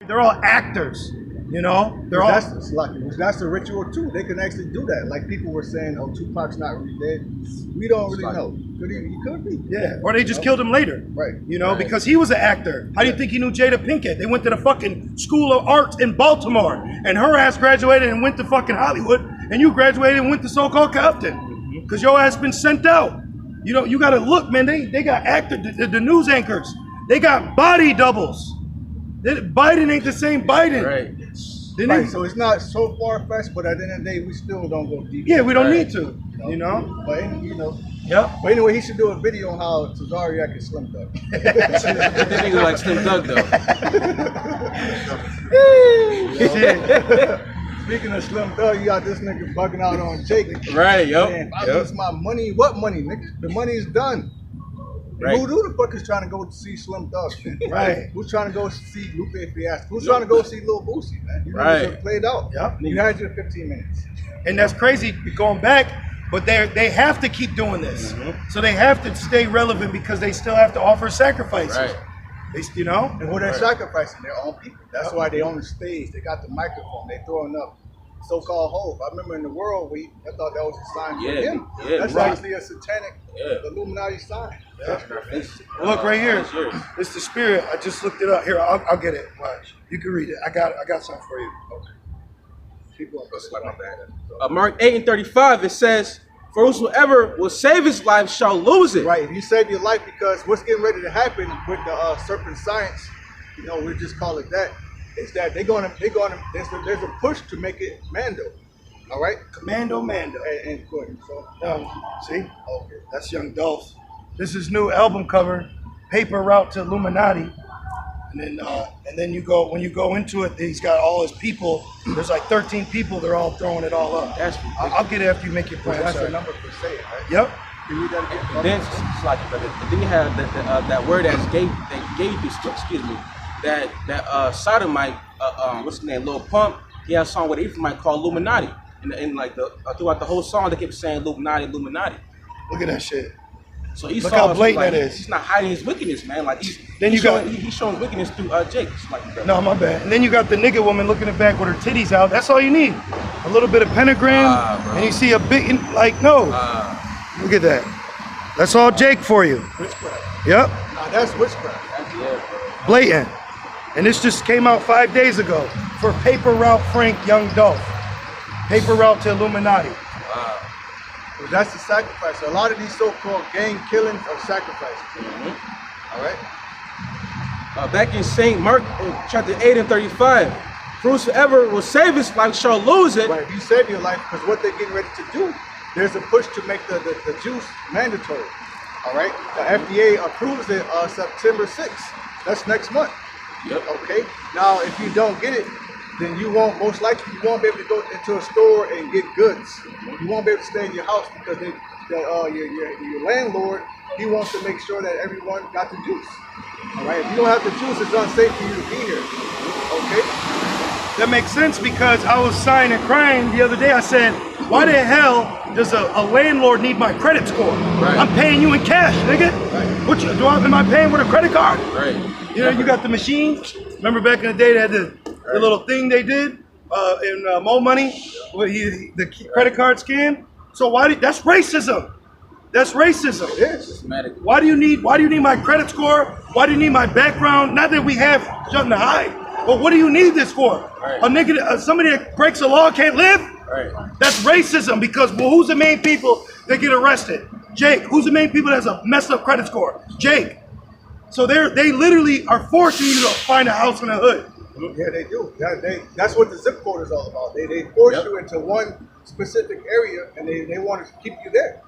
They're all actors, you know. That's the ritual too. They can actually do that. Like people were saying, "Oh, Tupac's not really dead." We don't really know. He could be. Yeah, or they just killed him later. Right. You know, because he was an actor. How do you think he knew Jada Pinkett? They went to the fucking School of Arts in Baltimore, and her ass graduated and went to fucking Hollywood, and you graduated and went to so-called Compton, because your ass been sent out. You know, you gotta look, man. They got the news anchors. They got body doubles. Biden ain't the same Biden. Right. So it's not so far-fetched, but at the end of the day, we still don't go deep. Yeah, we don't need to. You know. But you know. Yep. But anyway, he should do a video on how Tazariak is Slim Thug. That nigga like Slim Thug though. Speaking of Slim Thug, you got this nigga bugging out on Jake. Right, yo. If I lose my money, what money, nigga? The money's done. Right. Who the fuck is trying to go to see Slim Thug, man? Right. Who's trying to go see Lupe Fiasco? Who's trying to go see Lil Boosie, man? You know, right. Played out. Yep. You had your 15 minutes. And that's crazy going back, but they have to keep doing this. So they have to stay relevant because they still have to offer sacrifices. Right. They, you know? And who they're sacrificing? Their own people. That's why they on the stage. They got the microphone. They throwing up so-called hope. I remember in the world, I thought that was a sign for him. Yeah, that's actually a satanic Illuminati sign. Look right here. It's the spirit. I just looked it up. Here, I'll get it. Watch. You can read it. I got something for you. Okay. Mark 8:35, it says, "For whosoever will save his life shall lose it." Right. If you save your life, because what's getting ready to happen with the serpent science, you know, we just call it that, is that there's a push to make it Mando. All right? Commando Mando. And Courtney. So, see? Okay. That's Young Dolph. This is new album cover, Paper Route to Illuminati. And then when you go into it, he's got all his people. There's like 13 people. They're all throwing it all up. I'll get it after you make your plan. That's the number per se, right? Yep. Can you read that again? Then it's like, then you have that word that gave you, excuse me, that sodomite, what's his name, Lil Pump. He had a song with Ephraimite called Illuminati, and like throughout the whole song they kept saying Illuminati, Illuminati. Look at that shit. So look how blatant like, that is. He's not hiding his wickedness, man. Like he's showing wickedness through Jake. Like, no, my bad. And then you got the nigga woman looking at back with her titties out. That's all you need. A little bit of pentagram, and you see a big like no. Look at that. That's all Jake for you. Witchcraft. Yep. Nah, that's witchcraft. Blatant. And this just came out 5 days ago for Paper Route Frank Young Dolph. Paper Route to Illuminati. Well, that's the sacrifice. So a lot of these so-called gang killings are sacrifices. All right. Back in St. Mark, chapter 8:35, "For whosoever will save his life shall lose it." Right. If you save your life, because what they're getting ready to do, there's a push to make the juice mandatory. All right. The FDA approves it September 6th. That's next month. Yep. Okay. Now, if you don't get it, then you won't be able to go into a store and get goods. You won't be able to stay in your house because your landlord, he wants to make sure that everyone got the juice. All right. If you don't have the juice, it's unsafe for you to be here. Okay. That makes sense because I was sighing and crying the other day. I said, why the hell does a landlord need my credit score? Right. I'm paying you in cash, nigga. Right. Am I paying with a credit card? Right. You know, you got the machines. Remember back in the day, they had the little thing they did in Mo Money, where the credit card scan. So that's racism. That's racism. It is. Systematic. Why do you need my credit score? Why do you need my background? Not that we have something to hide, but what do you need this for? Right. A nigga, somebody that breaks the law can't live? Right. That's racism because who's the main people that get arrested? Jake. Who's the main people that has a messed up credit score? Jake. So they literally are forcing you to find a house in the hood. Yeah, they do. That's what the zip code is all about. They force you into one specific area and they want to keep you there.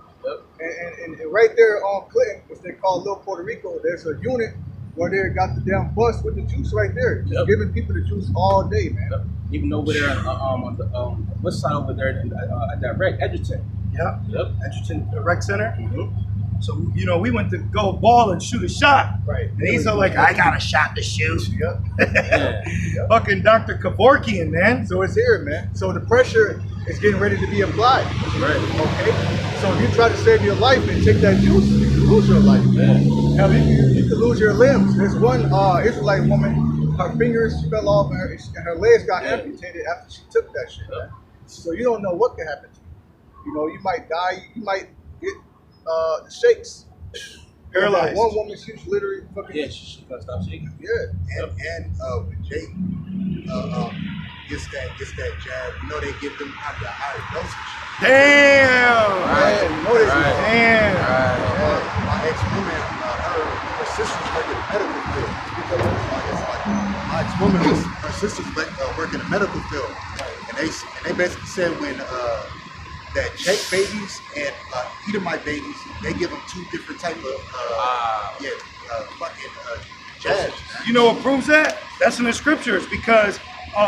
And right there on Clinton, which they call Little Puerto Rico, there's a unit where they got the damn bus with the juice right there, just giving people the juice all day, man. Even over there on the west side over there at that rec, Edgerton. Yep. Edgerton Rec Center. So, you know, we went to go ball and shoot a shot. Right. And he's all like, I got a shot to shoot. Yep. Fucking Dr. Kevorkian, man. So it's here, man. So the pressure is getting ready to be applied. Right. Okay? So if you try to save your life and take that juice, you can lose your life. Yeah. Hell, you can lose your limbs. There's one Israelite woman her fingers fell off and her legs got amputated after she took that shit, man. So you don't know what could happen to you. You know, you might die. You might get the shakes. Paralyzed. One woman, she was literally fucking. Yeah, she gotta stop shaking. Yeah. And when Jake gets that jab, you know they give them the higher dosage. Damn. Right. You know this. Damn. My ex-woman, her sisters work in the medical field. My ex-woman, her sisters work in the medical field, and they basically said when that Jake babies and Edomite babies, they give them two different type of jabs. You know what proves that? That's in the scriptures, because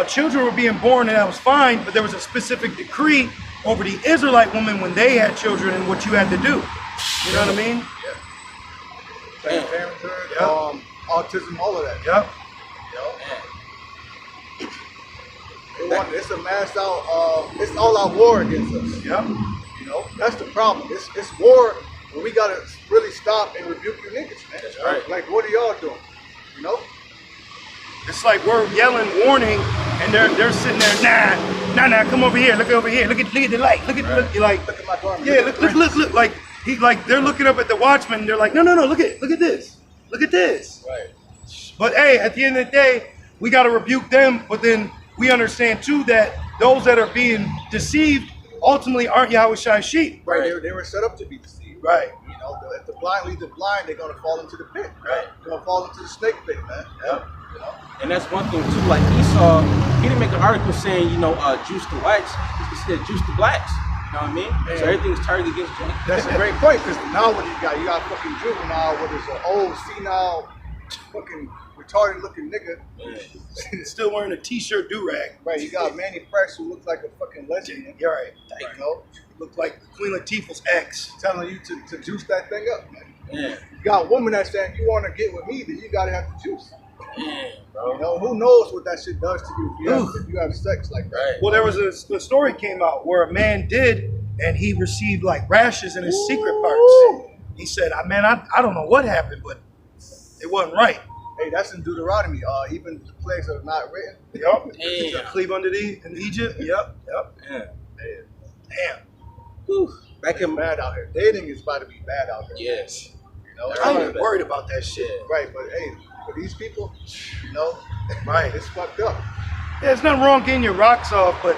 children were being born and that was fine, but there was a specific decree over the Israelite woman when they had children and what you had to do. You know what I mean? Planned Parenthood, autism, all of that. Yep. It's a mass out. It's all out war against us. Yep. You know, that's the problem. It's war when we gotta really stop and rebuke you niggas, man. That's right. Like, what are y'all doing? You know? It's like we're yelling warning, and they're sitting there, nah, come over here, look over here, look at the light, look at Look at my garment. yeah, look, like they're looking up at the watchman, they're like, no, look at this. Right. But hey, at the end of the day, we gotta rebuke them, but then we understand too that those that are being deceived ultimately aren't Yahweh sheep. Right. They were set up to be deceived. Right. You know, if the blind lead the blind, they're gonna fall into the pit. Right. They're gonna fall into the snake pit, man. Yep. You know? And that's one thing too. Like Esau, he didn't make an article saying, juice to whites. He said juice to blacks. You know what I mean? Man. So everything's targeted against Jake. That's a great point, because now what you got fucking juvenile, what is an old senile, fucking retarded looking nigga. Still wearing a t-shirt do-rag. Right, you got Manny Fresh who looks like a fucking lesbian. You're right. You know, Look like Queen Latifah's ex. telling you to juice that thing up, man. Yeah. You got a woman that's saying, you want to get with me, then you gotta have the juice. Yeah, bro. You know, who knows what that shit does to you if you have sex like that. Right. Well, there was a story came out where a man did, and he received like rashes in his secret parts. He said, I don't know what happened, but it wasn't right. Hey, that's in Deuteronomy. Even the plagues that are not written. Yup. Damn. Cleave under thee in Egypt. Yep. Yeah. Damn. Whew. Back It's in bad out here. Dating is about to be bad out here. yes. You know, I ain't even worried about that shit. right, but hey, for these people, you know, Right. it's fucked up. Yeah, there's nothing wrong getting your rocks off, but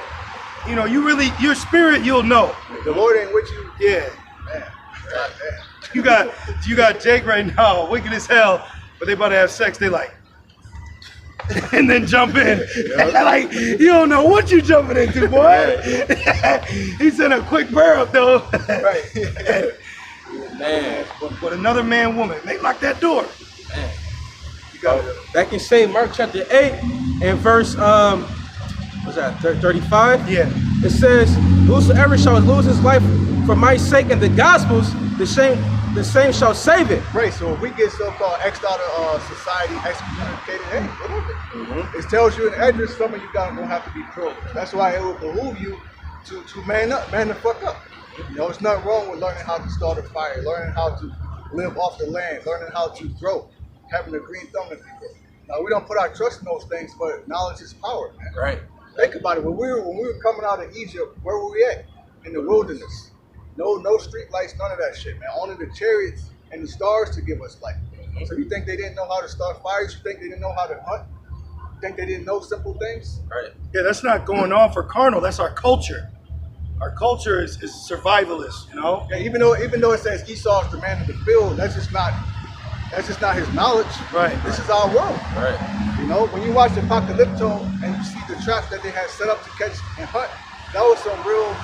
you really, your spirit, you'll know. If the Lord ain't with you, Yeah. man, god damn. You got Jake right now, wicked as hell, but they about to have sex. They like, and then jump in. Like, you don't know what you jumping into, boy. He sent a quick prayer up though. Right. Man. But another man, woman, they lock that door. Man. You got Back in St. Mark chapter 8 and verse what's that, 35? Yeah. It says, whosoever shall lose his life for my sake and the gospel's, the same shall save it. Right, so if we get so-called X'd out of society, excommunicated, hey, whatever. It tells you in address, some of you guys gonna have to be pro. That's why it will behoove you to man up, man the fuck up. You know, it's nothing wrong with learning how to start a fire, learning how to live off the land, learning how to grow, having a green thumb if you grow. Now, we don't put our trust in those things, but knowledge is power, man. Right. Think about it. When we were coming out of Egypt, where were we at? In the wilderness. No street lights, none of that shit, man. Only the chariots and the stars to give us light. So you think they didn't know how to start fires? You think they didn't know how to hunt? You think they didn't know simple things? Right. Yeah, that's not going off for carnal. That's our culture. Our culture is survivalist, you know? Yeah, even though it says Esau's the man of the field, that's just not his knowledge. Right. This is our world. Right. You know, when you watch the Apocalypto and you see the traps that they had set up to catch and hunt, that was some real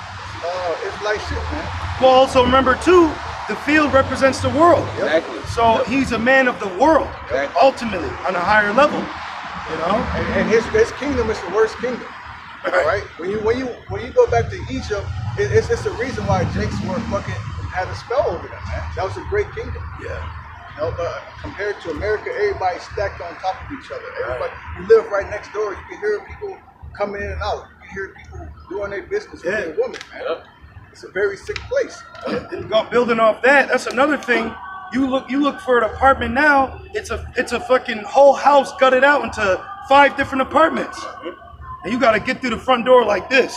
Israelite shit, man. Well, also remember too, the field represents the world. Exactly. So he's a man of the world, Exactly. ultimately, on a higher level, you know? And his kingdom is the worst kingdom. All right. When you go back to Egypt, it's the reason why Jakes were fucking had a spell over them, man. That was a great kingdom. Yeah. You know, but compared to America, everybody's stacked on top of each other. Everybody, you live right next door. You can hear people coming in and out. You can hear people doing their business with their women, man. Yep. It's a very sick place. And building off that, that's another thing. You look for an apartment now. It's a fucking whole house gutted out into 5 different apartments. And you got to get through the front door like this.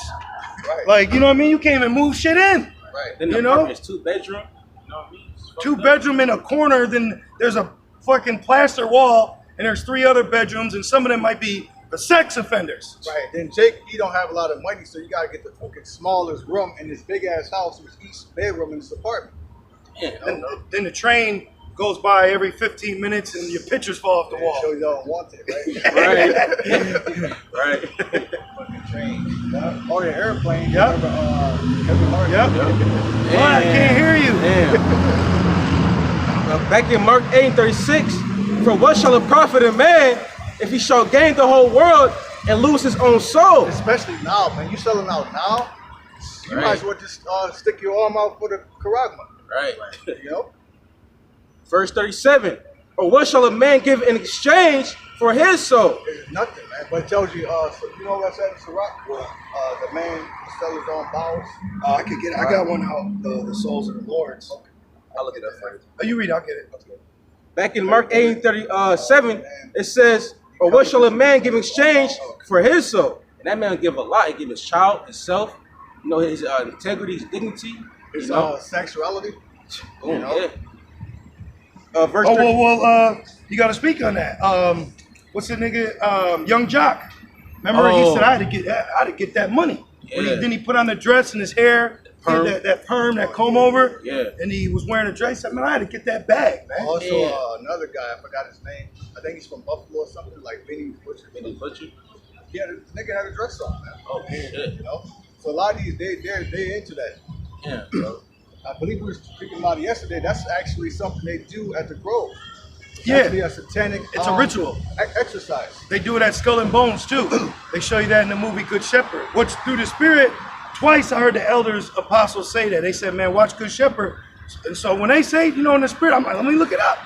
Right. Like, you know what I mean? You can't even move shit in. Right. Then the You know? apartment is 2-bedroom. You know what I mean? It's fucked 2 up. bedroom in a corner, then there's a fucking plaster wall, and there's 3 other bedrooms, and some of them might be the sex offenders. Right. Then Jake, he don't have a lot of money, so you gotta get the fucking smallest room in this big ass house with each bedroom in this apartment. Yeah, Then the train goes by every 15 minutes, and your pictures fall off the wall. So you don't want it, right? right. Right. Fucking train. Yeah. Or the airplane. Yep. Remember, Kevin Hart? Yep. What? I can't hear you. Damn. Back in Mark 8:36, for what shall it profit a man if he shall gain the whole world and lose his own soul? Especially now, man. You selling out now? You Right. might as well just stick your arm out for the charagma. Right. You know? Verse 37, or what shall a man give in exchange for his soul? It's nothing, man. But it tells you, so you know what I said in Sirach? The man will sell his own bowels. I got one out, the souls of the Lords. I'll look it up for you. Oh, you read, I'll get it. Back in Mark 8:37, it says, or what shall a man give in exchange for his soul? And that man will give a lot. He give his child, himself, you know, his integrity, his dignity, His you know. sexuality. Boom, you know? yeah. Verse Oh, 30. well, you got to speak on that. What's the nigga? Young Jock. Remember, he Oh. said I had to get that money. Yeah. Then he put on the dress and his hair, Perm. that perm, that comb over. Yeah. And he was wearing a dress. I said, man, I had to get that bag, man. Also, Yeah. another guy, I forgot his name. I think he's from Buffalo or something, like Vinny Butcher. Benny Butcher. Yeah, the nigga had a dress on, man. Oh, shit. You know? So a lot of these, they're into that. Yeah. So, I believe we were speaking about it yesterday. That's actually something they do at the Grove. It's Yeah. actually a satanic It's a ritual. exercise. They do it at Skull and Bones too. They show you that in the movie Good Shepherd. Which through the Spirit, twice I heard the elders, apostles say that. They said, man, watch Good Shepherd. And so when they say, you know, in the Spirit, I'm like, let me look it up.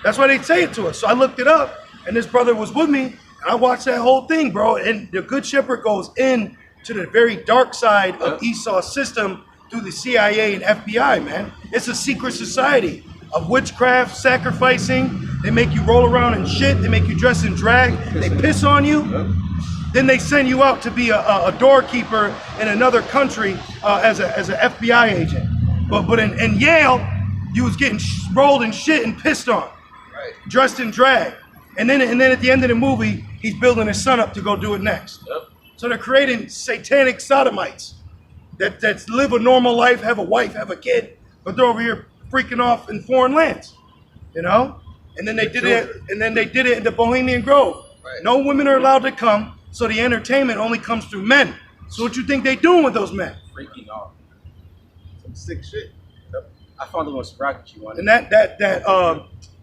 That's why they say it to us. So I looked it up, and this brother was with me, and I watched that whole thing, bro. And the Good Shepherd goes in to the very dark side of Esau's system through the CIA and FBI, man. It's a secret society of witchcraft, sacrificing. They make you roll around in shit. They make you dress in drag. They piss on you. Then they send you out to be a doorkeeper in another country as an FBI agent. But in Yale, you was getting rolled in shit and pissed on, Right. dressed in drag. And then at the end of the movie, he's building his son up to go do it next. Yep. So they're creating satanic sodomites that live a normal life, have a wife, have a kid, but they're over here freaking off in foreign lands, you know? And then they did it. And then they did it in the Bohemian Grove. Right. No women are allowed to come, so the entertainment only comes through men. So what you think they doing with those men? Freaking off. Some sick shit. I found the one Rocket you wanted. And that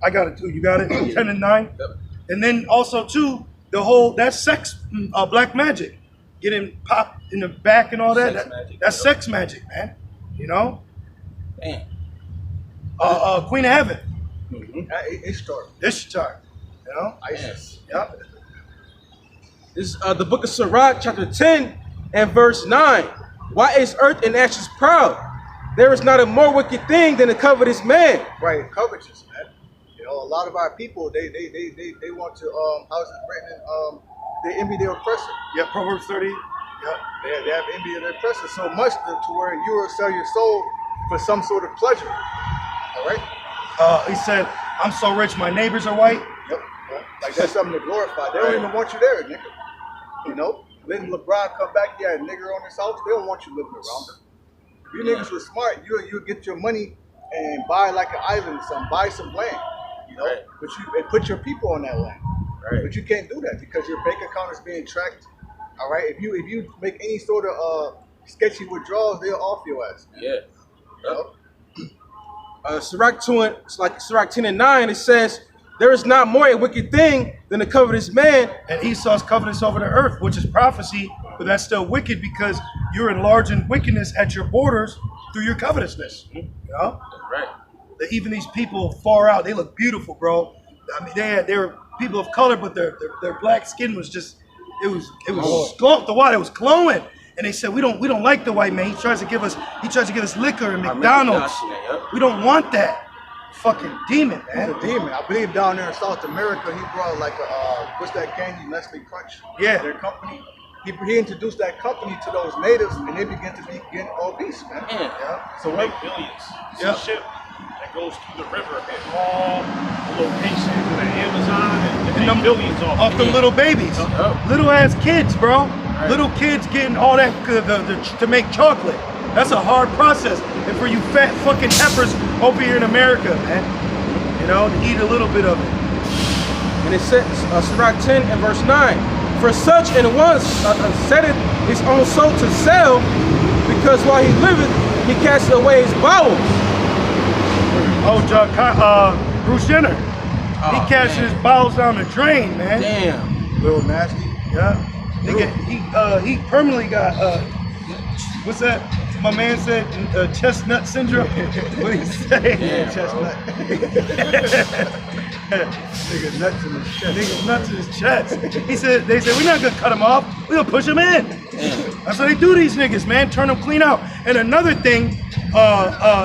I got it too. You got it. 10 and 9. Yep. And then also too, the whole that's sex, black magic, getting popped in the back and all that. Sex magic, That's yep. sex magic, man. You know, Damn. Queen of Heaven, Mm-hmm. It's dark. Ishtar. You know, ISIS. yep. This is the book of Sirach, chapter 10 and verse 9. Why is earth and ashes proud? There is not a more wicked thing than a covetous man. Right, covetous, man. You know, a lot of our people, they want to, how's it written? They envy their oppressor. Yeah, Proverbs 30. Yep. They have envy of their oppressor so much to where you will sell your soul for some sort of pleasure. All right? He said, "I'm so rich, my neighbors are white." Yep. Like that's something to glorify. They don't even want you there, nigga. You know? Letting LeBron come back, he had a nigger on his house. They don't want you living around them. If you niggas were smart, you'll get your money and buy like an island or something, buy some land. You know? Right. But and put your people on that land. Right. But you can't do that because your bank account is being tracked. All right. If you make any sort of sketchy withdrawals, they'll off your ass. Yeah. You know? Sirach 2 and it's like Sirach 10 and 9, it says, there is not more a wicked thing than a covetous man. And Esau's covetous over the earth, which is prophecy, but that's still wicked because you're enlarging wickedness at your borders through your covetousness. You know? Right. Even these people far out, they look beautiful, bro. I mean, they were people of color, but their black skin was just it was glowing. The water was glowing, and they said we don't like the white man. He tries to give us liquor and McDonald's. We don't want that. fucking demon, He's man. a demon. I believe down there in South America, he brought like what's that candy, Nestle Crunch? Yeah. Their company. He introduced that company to those natives, and they began to be getting obese, man. Yeah. So make billions. It's Yeah. a ship that goes through the river at all locations in the Amazon and they make billions off them little babies, little ass kids, bro. Little kids getting all that to make chocolate. That's a hard process, and for you fat fucking heifers over here in America, man, you know, to eat a little bit of it. And it says, Sirach 10 and verse 9, for such an one setteth his own soul to sell, because while he liveth, he casteth away his bowels. Oh, Bruce Jenner, he cashed his bowels down the drain, man. Damn. Little nasty. Yeah, he permanently got what's that? My man said chestnut syndrome. What he say? Yeah, Chestnut. Nigga nuts in his chest. Niggas nuts in his chest. They said we're not gonna cut him off. We're gonna push him in. That's how they do these niggas, man. Turn them clean out. And another thing,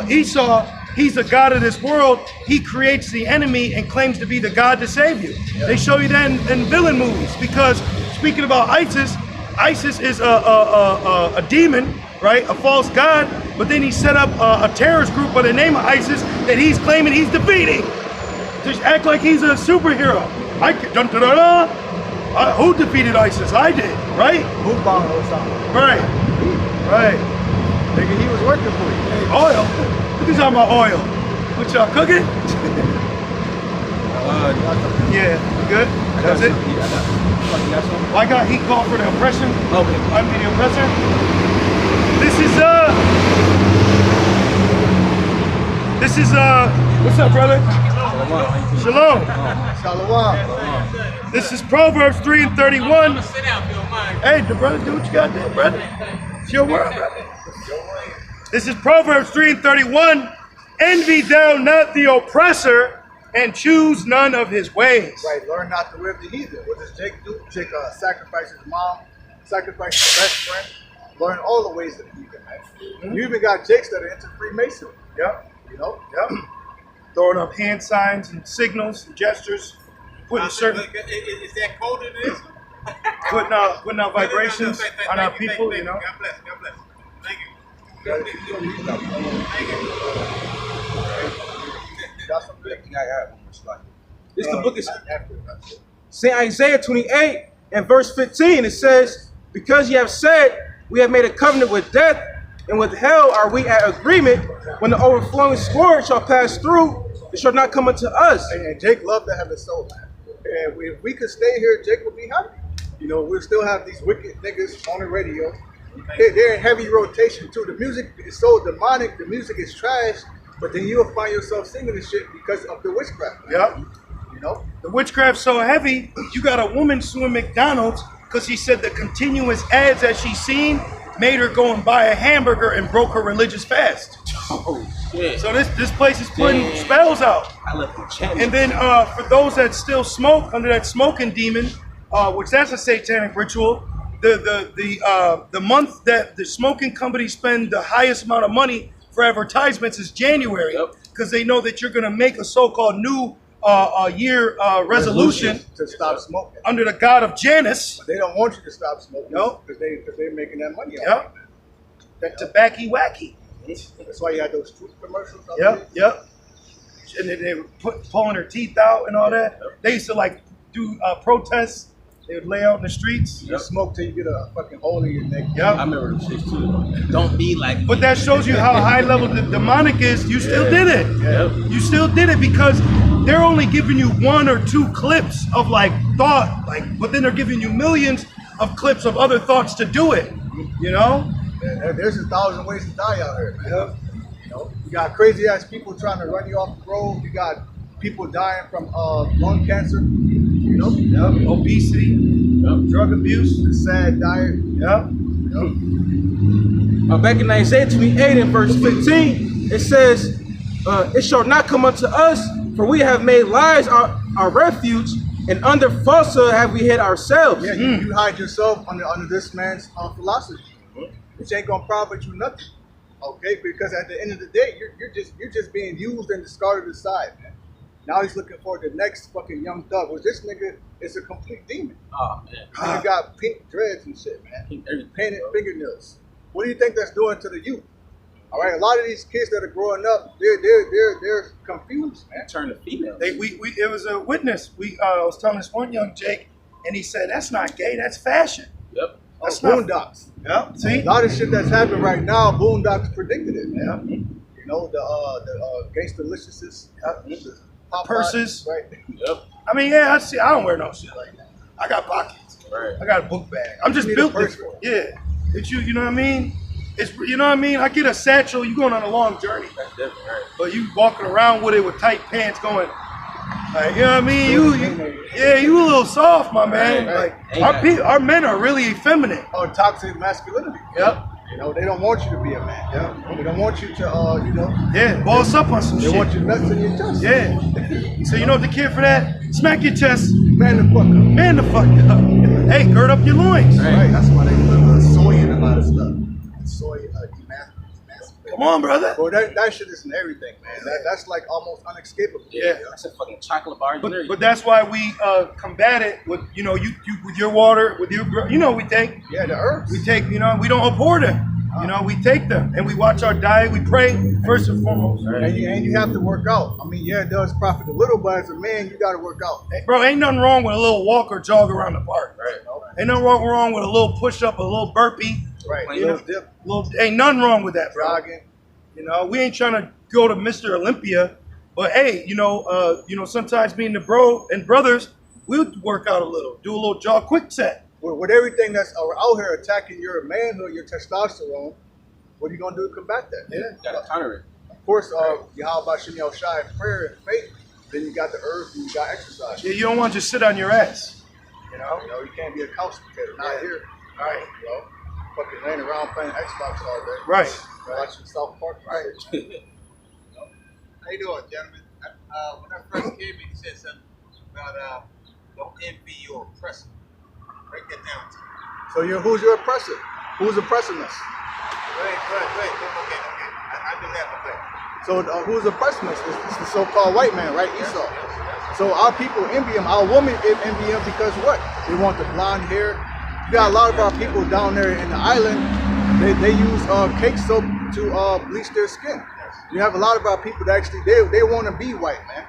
Esau, he's the god of this world. He creates the enemy and claims to be the god to save you. Yeah. They show you that in villain movies because speaking about ISIS is a demon, right? A false god. But then he set up a terrorist group by the name of ISIS that he's claiming he's defeating. Just act like he's a superhero. Who defeated ISIS? I did, right? Who bombed Osama? Right. Nigga, he was working for you. Hey, oil. What you talking about oil? What y'all cooking? Yeah, you good? That's it? I got heat call for the oppression. Okay. I'm the oppressor. This is what's up, brother? Shalom. Shalom. This is Proverbs 3 and 31. Hey, the brother, do what you got to do, brother. It's your world, brother. This is Proverbs 3 and 31. Envy thou not the oppressor, and choose none of his ways. Right, learn not to live the heathen. What does Jake do? Jake sacrifice his mom, sacrifice his best friend, learn all the ways of the heathen, man. Mm-hmm. You even got Jakes that are into Freemasonry. Yep. You know? Yep. Throwing up hand signs and signals and gestures, putting certain is that coded in this? putting out vibrations on our people, you know. God bless. Thank you. Thank you. That's some good thing I have. This the book is St. Isaiah 28 and verse 15. It says, because ye have said, we have made a covenant with death, and with hell are we at agreement. When the overflowing scourge shall pass through, it shall not come unto us. And Jake loved to have his soul, man. And if we could stay here, Jake would be happy. You know, we'll still have these wicked niggas on the radio. They're in heavy rotation too. The music is so demonic, the music is trash, but then you'll find yourself singing this shit because of the witchcraft. Yep. You know? The witchcraft's so heavy, you got a woman suing McDonald's because she said the continuous ads that she's seen made her go and buy a hamburger and broke her religious fast. Oh, shit. So this place is putting spells out. I left the channel. And then for those that still smoke under that smoking demon, which that's a satanic ritual, the month that the smoking companies spend the highest amount of money for advertisements is January, because they know that you're going to make a so-called new year resolution to stop smoking under the god of Janus. But they don't want you to stop smoking because they're making that money off it. That tobacco wacky. That's why you had those truth commercials. Yep. And then they were pulling their teeth out and all that. They used to like do protests. They would lay out in the streets. You smoke till you get a fucking hole in your neck. I remember them shits too. Don't be like. But that shows you how high level the demonic is. You still did it. Yep. You still did it because they're only giving you 1 or 2 clips of like thought, but then they're giving you millions of clips of other thoughts to do it. You know? There's 1,000 ways to die out here, man. You know, you got crazy ass people trying to run you off the road. You got people dying from lung cancer. You know, obesity, drug abuse, the sad diet. Back in Isaiah 28 and verse 15, it says, it shall not come unto us, for we have made lies our refuge, and under falsehood have we hid ourselves. Yeah, you hide yourself under this man's philosophy, which ain't gonna profit you nothing. Okay, because at the end of the day, you're just being used and discarded aside, man. Now he's looking for the next fucking young thug. Well, this nigga is a complete demon. Oh man. Nigga got pink dreads and shit, man. Pink everything, Painted bro. fingernails. What do you think that's doing to the youth? All right, a lot of these kids that are growing up, they're confused, man. Turn to females. It was a witness. I was telling this one young Jake, and he said, "That's not gay. That's fashion." Yep. That's not. Boondocks. Yep. See. A lot of shit that's happening right now, Boondocks predicted it, man. Yeah. You know, the gangsta-liciouses, the pop Purses. right? Yep. I mean, yeah, I don't wear no shit like that. I got pockets. Right. I got a book bag. I'm just You need built a purse different. for it. Yeah. It's you know what I mean? It's you know what I mean? I get a satchel, you going on a long journey. That's different, right? But you walking around with it with tight pants going, like, you know what I mean? You a little soft, my man. Right. Like our men are really effeminate. Oh, toxic masculinity. Yep. You know, they don't want you to be a man. Yep. They don't want you to, you know, Yeah, boss up on some they shit. want your nuts in your chest. Yeah. So you know what the kid for that? Smack your chest, Man the fuck up. man the fuck up. Hey, gird up your loins. Right. That's why they put soy in a lot of stuff. Soy demasculates. Come on, brother. Bro, that shit is in everything, man. That's like almost unescapable. Yeah. That's a fucking chocolate bar. But that's why we combat it with you with your water, with your we take. Yeah, the herbs. We take, we don't abhor them. We take them and we watch our diet. We pray first and foremost. And you have to work out. I mean, yeah, it does profit a little, but as a man, you got to work out. Hey, bro, ain't nothing wrong with a little walk or jog around the park. Right. Ain't nothing wrong with a little push up, a little burpee. Right. You know, dip, Ain't nothing wrong with that, bro. jogging. We ain't trying to go to Mr. Olympia, but hey, sometimes me and the bro and brothers, we'll work out a little, do a little jog, quick set. With everything that's out here attacking your manhood, your testosterone, what are you going to do to combat that? Yeah. gotta counter it. Of course, Yahweh Shem Shai in prayer and faith. Then you got the herbs and you got exercise. Yeah, you don't want to just sit on your ass. You know, you can't be a couch potato. Not here. All right. You know, fucking laying around playing Xbox all day. Right. Watching South Park. Right. How you doing, gentlemen? When I first came in, you said something about don't envy your oppressor. Break that down to me. So who's your oppressor? Who's oppressing us? Wait. Okay. I do have a thing. So who's oppressing us? It's the so-called white man, right? Esau. So our people envy him. Our women envy him because what? They want the blonde hair. You got a lot of our people down there in the island. They use cake soap to bleach their skin. You have a lot of our people that actually they want to be white, man.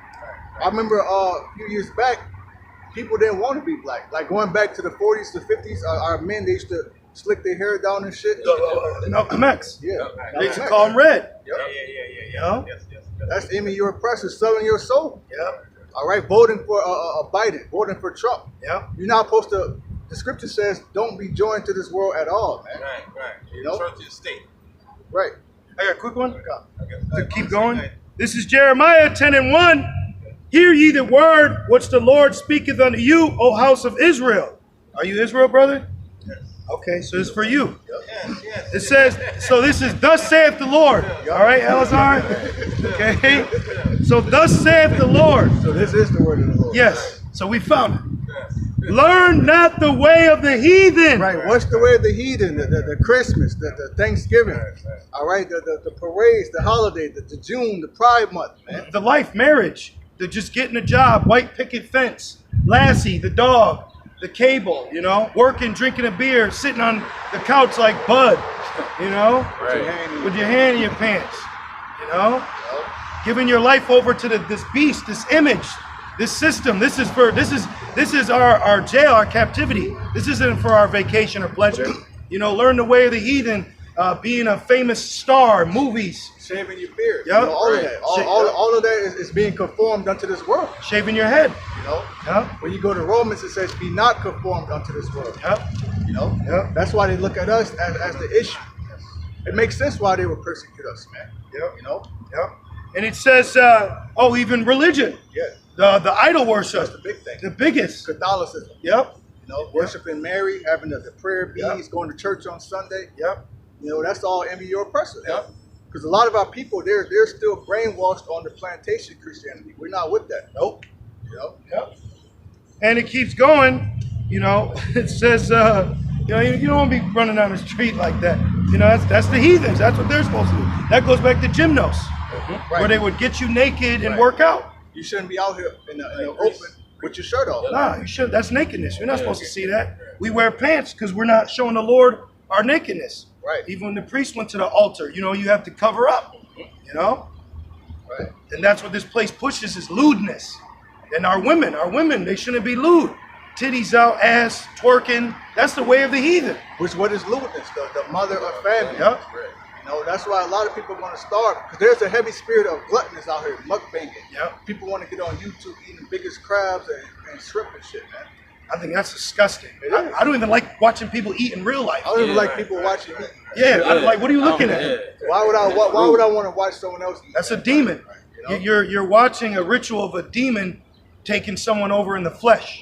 I remember a few years back, people didn't want to be black. Like going back to the 40s, the 50s, our men, they used to slick their hair down and shit. Malcolm X. Yeah. They used to call him Red. Yeah. know? Yes. That's aiming your oppressor, selling your soul. Yep. All right, voting for Biden, voting for Trump. Yep. You're not supposed to. The scripture says, "Don't be joined to this world at all, man." Right. You know? Church and state. Right. I got a quick one. Okay. To keep going. This is Jeremiah 10:1. Hear ye the word which the Lord speaketh unto you, O house of Israel. Are you Israel, brother? Yes. Okay, so it's for you. Yes. It says, so this is thus saith the Lord. All right, Elazar? Okay? So thus saith the Lord. So this is the word of the Lord. Yes. So we found it. Learn not the way of the heathen. Right. What's the way of the heathen? The Christmas, the Thanksgiving. All right. The parades, the holiday, the June, the Pride Month, man. The life, marriage, the just getting a job, white picket fence, Lassie, the dog, the cable, you know, working, drinking a beer, sitting on the couch like Bud, you know, with your hand in your pants, you know, giving your life over to this beast, this image, this system. This is our jail, our captivity. This isn't for our vacation or pleasure. You know, learn the way of the heathen, being a famous star, movies, Shaving your beard. Yep. You know, all of that. All of that is being conformed unto this world. shaving your head. You know. Yep. When you go to Romans, it says, "Be not conformed unto this world." Yep. You know. Yep. That's why they look at us as the issue. It makes sense why they would persecute us, man. Yep. You know. Yep. And it says, even religion, Yeah. the idol worship, That's the big thing. the biggest. Catholicism. Yep. You know, worshiping Mary, having the prayer beads, Yep. going to church on Sunday. Yep. You know, that's all envy your oppressor. Yep. Because a lot of our people, they're still brainwashed on the plantation Christianity. We're not with that. Nope. You know. Yep. And it keeps going. You know, it says, you don't want to be running down the street like that. You know, that's the heathens. That's what they're supposed to do. That goes back to gymnos, where they would get you naked and work out. You shouldn't be out here in the open with your shirt off. Nah, you should. That's nakedness. You're not supposed to see that. We wear pants because we're not showing the Lord our nakedness. Right. Even when the priest went to the altar, you know, you have to cover up. You know. Right. And that's what this place pushes is lewdness. And our women, they shouldn't be lewd. Titties out, ass, twerking. That's the way of the heathen. What is lewdness? The mother of family. Yep. You know, that's why a lot of people want to starve, because there's a heavy spirit of gluttonous out here, mukbanging. Yep. People want to get on YouTube eating the biggest crabs and shrimp and shit, man. I think that's disgusting. I don't even like watching people eat in real life. I don't even like people watching me. Yeah, I'm like, what are you looking at? Why would I want to watch someone else eat? That's a demon. You know? You're watching a ritual of a demon taking someone over in the flesh.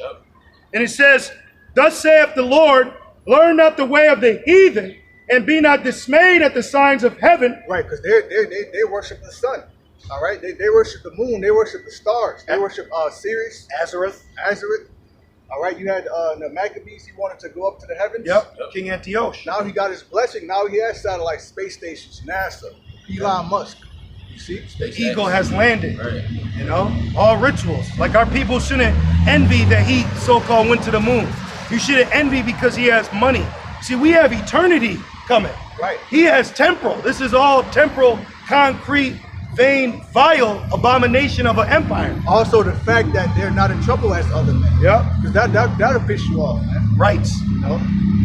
And it says, thus saith the Lord, learn not the way of the heathen, and be not dismayed at the signs of heaven. Right, because they worship the sun. All right, they worship the moon. They worship the stars. They worship Sirius, Azareth. All right, you had the Maccabees. He wanted to go up to the heavens. Yep. King Antiochus. Now he got his blessing. Now he has satellites, space stations, NASA, Elon Musk. You see, The eagle has landed. You know, all rituals. Like our people shouldn't envy that he so-called went to the moon. You shouldn't envy because he has money. See, we have eternity coming. Right. He has temporal. This is all temporal, concrete, vain, vile abomination of an empire. Also, the fact that they're not in trouble as other men. Yep. Because that'll piss you off, man. Rights. You know?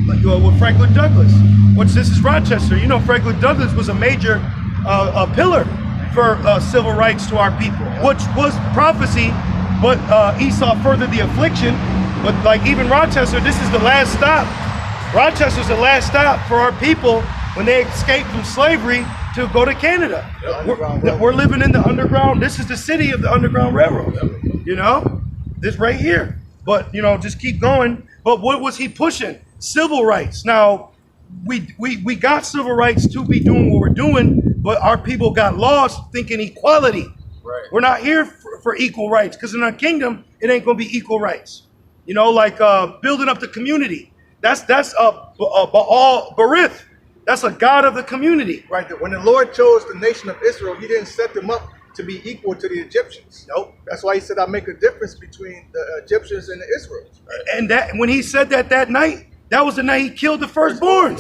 Like with Franklin Douglas. This is Rochester. You know, Franklin Douglas was a major pillar for civil rights to our people, which was prophecy, but Esau furthered the affliction. But like even Rochester, this is the last stop. Rochester's the last stop for our people when they escaped from slavery to go to Canada. We're living in the underground. This is the city of the Underground Railroad. You know, this right here. But you know, just keep going. But what was he pushing? Civil rights. Now, we got civil rights to be doing what we're doing, but our people got lost thinking equality. Right. We're not here for equal rights, because in our kingdom, it ain't gonna be equal rights. You know, like building up the community. That's Baal Barith. That's a god of the community. Right. When the Lord chose the nation of Israel, he didn't set them up to be equal to the Egyptians. Nope. That's why he said, I'll make a difference between the Egyptians and the Israelites. And that when he said that night, that was the night he killed the firstborns.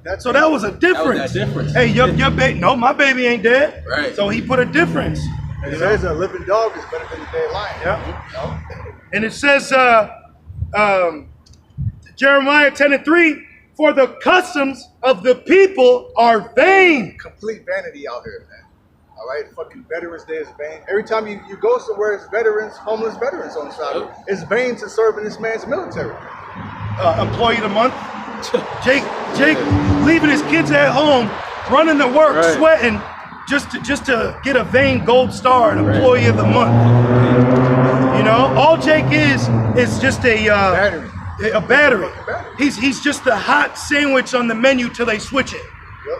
Yep. So that was a difference. That difference. Hey, your baby, no, my baby ain't dead. Right. So he put a difference. And it says a living dog is better than a dead lion. Yeah. And it says, Jeremiah 10:3, for the customs of the people are vain. Complete vanity out here, man. All right, fucking Veterans Day is vain. Every time you go somewhere, it's veterans, homeless veterans on the side. It's vain to serve in this man's military. Employee of the month. Jake leaving his kids at home, running to work, sweating, just to get a vain gold star, an employee of the month. You know, all Jake is just a Battery. A battery. He's just a hot sandwich on the menu till they switch it.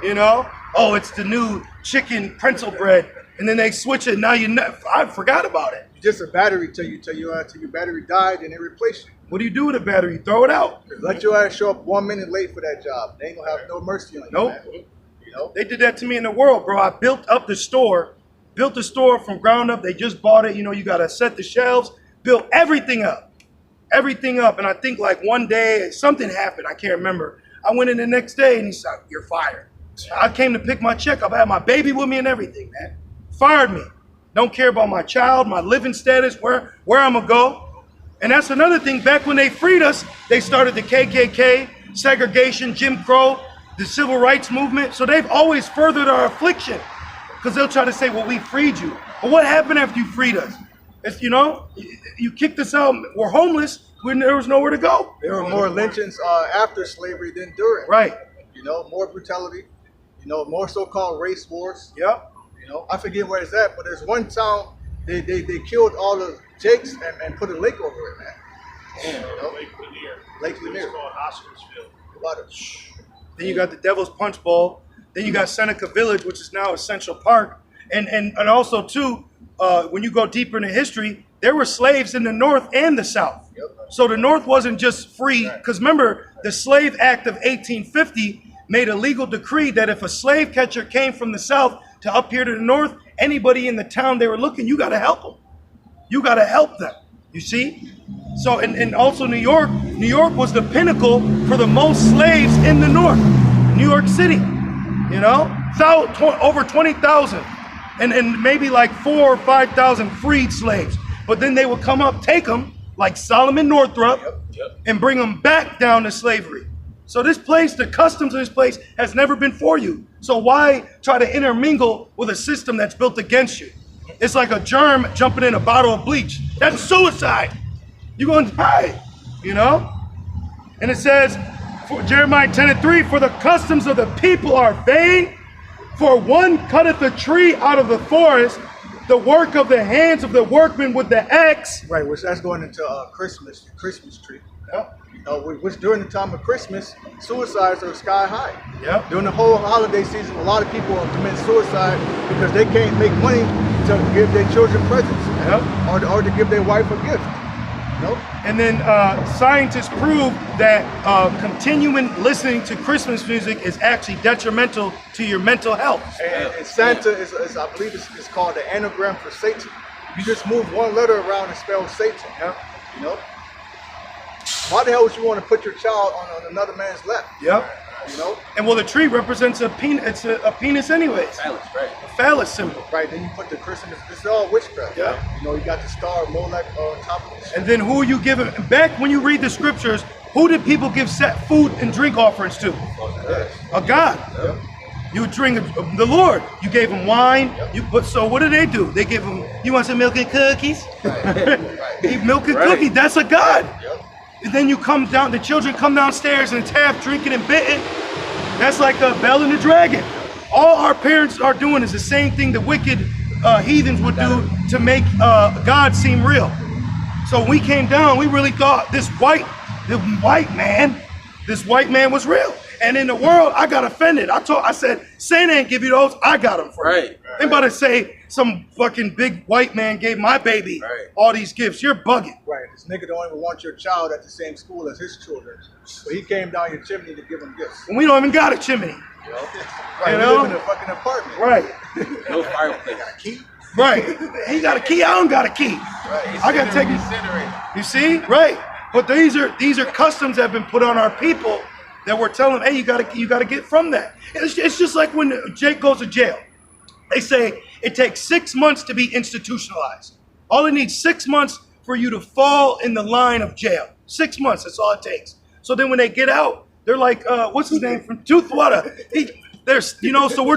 You know? Oh, it's the new chicken pretzel bread, and then they switch it. Now I forgot about it. You're just a battery till your battery died and they replace you. What do you do with a battery? Throw it out. Let your ass show up 1 minute late for that job. They ain't gonna have no mercy on you. Nope. Man. You know? They did that to me in the world, bro. I built the store from ground up. They just bought it. You know, you gotta set the shelves, build everything up. And I think like one day something happened. I can't remember. I went in the next day and he said, "You're fired." I came to pick my check up. I had my baby with me and everything, man. Fired me. Don't care about my child, my living status, where I'm gonna go. And that's another thing. Back when they freed us, they started the KKK, segregation, Jim Crow, the civil rights movement. So they've always furthered our affliction, because they'll try to say, well, we freed you. But what happened after you freed us? It's, you know, you kicked us out. We're homeless. There was nowhere to go. There were more lynchings after slavery than during. Right. You know, more brutality. You know, more so-called race wars. Yep. You know, I forget where it's at, but there's one town they killed all the Jakes and put a lake over it, man. You know? Lake Lanier. Lake Lanier. It's called Hospitalsville. About it. Then you got the Devil's Punch Bowl. Then you got Seneca Village, which is now Essential Park. And also, too, when you go deeper into history, there were slaves in the North and the South. Yep. So the North wasn't just free, because remember, the Slave Act of 1850 made a legal decree that if a slave catcher came from the south to up here to the north, anybody in the town they were looking, you got to help them. You got to help them. You see? So, and also New York was the pinnacle for the most slaves in the north. New York City, you know? Over 20,000. And maybe like 4,000 or 5,000 freed slaves. But then they would come up, take them, like Solomon Northrop, and bring them back down to slavery. So this place, the customs of this place has never been for you. So why try to intermingle with a system that's built against you? It's like a germ jumping in a bottle of bleach. That's suicide. You're going to die, you know? And it says, for Jeremiah 10:3, for the customs of the people are vain, for one cutteth a tree out of the forest, the work of the hands of the workman with the axe. Right, which that's going into Christmas, the Christmas tree. Yep. Which during the time of Christmas, suicides are sky high. Yep. During the whole holiday season, a lot of people are committing suicide because they can't make money to give their children presents, Yep. or to give their wife a gift. Nope. And then scientists prove that continuing listening to Christmas music is actually detrimental to your mental health. And Santa is I believe it's called the anagram for Satan. You just move one letter around and spell Satan. Yep. You know? Why the hell would you want to put your child on another man's lap? Yep. You know? And well, the tree represents a penis. It's a penis, anyways. Phallus, right? A phallus symbol. Right. Then you put the Christmas. This is all witchcraft. Yeah. Right? You know, you got the star of Molech on top of it. And then who are you giving? Back when you read the scriptures, who did people give food and drink offerings to? A God. Yep. You would drink the Lord. You gave him wine. So what do? They give him. You want some milk and cookies? Right. Eat milk and cookies. That's a God. Yep. And then you come down. The children come downstairs and it's half drinking and bitten. That's like the Bell and the Dragon. All our parents are doing is the same thing the wicked heathens would do to make God seem real. So when we came down, we really thought this white man was real. And in the world, I got offended. I said, Santa ain't give you those, I got them for you. Right. Ain't about to say some fucking big white man gave my baby all these gifts. You're bugging. Right. This nigga don't even want your child at the same school as his children. But he came down your chimney to give him gifts. And we don't even got a chimney. Right. You We know? live in a fucking apartment. Right. No fireplace. Key. Right. He got a key. I don't got a key. Right. I got to take. You see, right? But these are customs that have been put on our people that we're telling them, hey, you gotta get from that. It's just like when Jake goes to jail. They say it takes 6 months to be institutionalized. All it needs 6 months for you to fall in the line of jail. 6 months. That's all it takes. So then when they get out, they're like, what's his name from Toothwater? So we're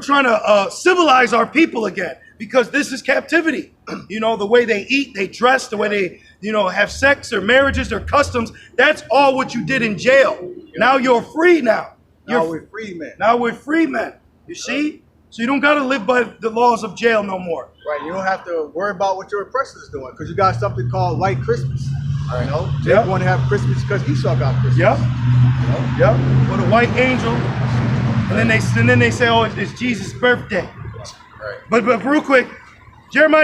trying to civilize our people again. Because this is captivity. You know, the way they eat, they dress, the way they, have sex, their marriages, their customs. That's all what you did in jail. Now you're free now. Now we're free men. Now we're free men. You see? So you don't got to live by the laws of jail no more. Right. You don't have to worry about what your oppressor is doing because you got something called White Christmas. You know? Jake want to have Christmas because Esau got Christmas. Yep. Yep. With a white angel. And then they say, oh, it's Jesus' birthday. Right. But real quick, Jeremiah